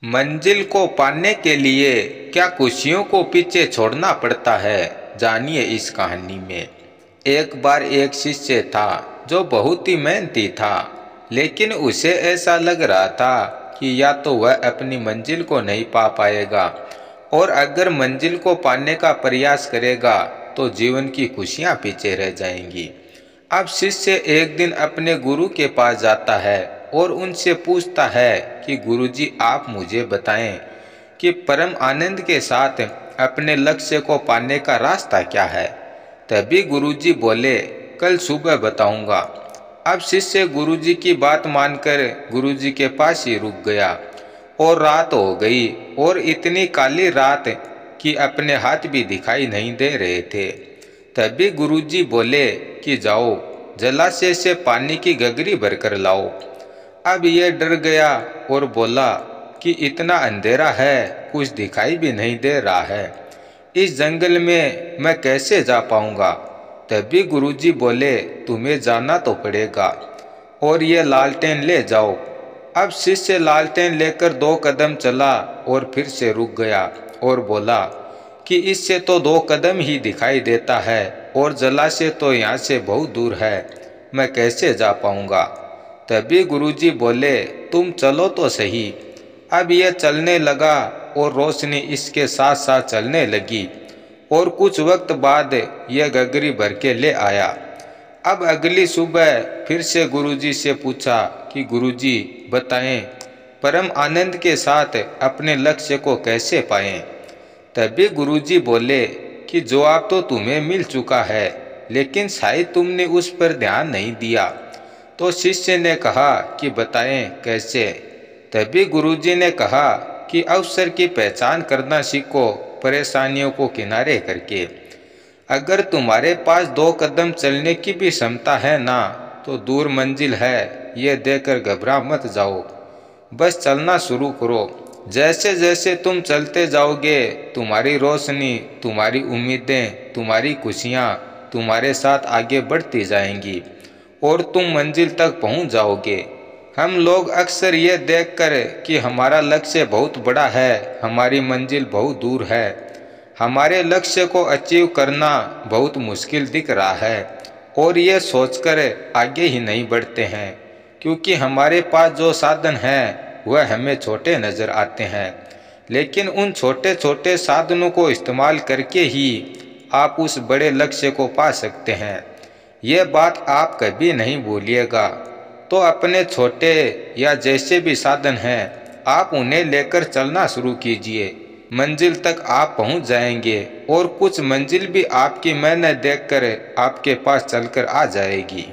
मंजिल को पाने के लिए क्या खुशियों को पीछे छोड़ना पड़ता है, जानिए इस कहानी में। एक बार एक शिष्य था जो बहुत ही मेहनती था, लेकिन उसे ऐसा लग रहा था कि या तो वह अपनी मंजिल को नहीं पा पाएगा और अगर मंजिल को पाने का प्रयास करेगा तो जीवन की खुशियां पीछे रह जाएंगी। अब शिष्य एक दिन अपने गुरु के पास जाता है और उनसे पूछता है कि गुरुजी, आप मुझे बताएं कि परम आनंद के साथ अपने लक्ष्य को पाने का रास्ता क्या है। तभी गुरुजी बोले, कल सुबह बताऊंगा। अब शिष्य गुरुजी की बात मानकर गुरुजी के पास ही रुक गया और रात हो गई और इतनी काली रात कि अपने हाथ भी दिखाई नहीं दे रहे थे। तभी गुरुजी बोले कि जाओ, जलाशय से पानी की गगरी भरकर लाओ। अब यह डर गया और बोला कि इतना अंधेरा है, कुछ दिखाई भी नहीं दे रहा है, इस जंगल में मैं कैसे जा पाऊंगा। तभी गुरुजी बोले, तुम्हें जाना तो पड़ेगा और ये लालटेन ले जाओ। अब शिष्य लालटेन लेकर 2 कदम चला और फिर से रुक गया और बोला कि इससे तो 2 कदम ही दिखाई देता है और जलाशय तो यहाँ से बहुत दूर है, मैं कैसे जा पाऊंगा। तभी गुरुजी बोले, तुम चलो तो सही। अब यह चलने लगा और रोशनी इसके साथ साथ चलने लगी और कुछ वक्त बाद यह गगरी भर के ले आया। अब अगली सुबह फिर से गुरुजी से पूछा कि गुरुजी बताएं, परम आनंद के साथ अपने लक्ष्य को कैसे पाएं। तभी गुरुजी बोले कि जवाब तो तुम्हें मिल चुका है, लेकिन शायद तुमने उस पर ध्यान नहीं दिया। तो शिष्य ने कहा कि बताएं कैसे। तभी गुरुजी ने कहा कि अवसर की पहचान करना सीखो, परेशानियों को किनारे करके। अगर तुम्हारे पास 2 कदम चलने की भी क्षमता है ना, तो दूर मंजिल है, ये देखकर घबरा मत जाओ, बस चलना शुरू करो। जैसे जैसे तुम चलते जाओगे, तुम्हारी रोशनी, तुम्हारी उम्मीदें, तुम्हारी खुशियाँ तुम्हारे साथ आगे बढ़ती जाएंगी और तुम मंजिल तक पहुंच जाओगे। हम लोग अक्सर ये देखकर कि हमारा लक्ष्य बहुत बड़ा है, हमारी मंजिल बहुत दूर है, हमारे लक्ष्य को अचीव करना बहुत मुश्किल दिख रहा है और ये सोचकर आगे ही नहीं बढ़ते हैं, क्योंकि हमारे पास जो साधन हैं वह हमें छोटे नज़र आते हैं। लेकिन उन छोटे छोटे साधनों को इस्तेमाल करके ही आप उस बड़े लक्ष्य को पा सकते हैं। ये बात आप कभी नहीं भूलिएगा। तो अपने छोटे या जैसे भी साधन हैं, आप उन्हें लेकर चलना शुरू कीजिए। मंजिल तक आप पहुंच जाएंगे और कुछ मंजिल भी आपकी मेहनत देखकर आपके पास चलकर आ जाएगी।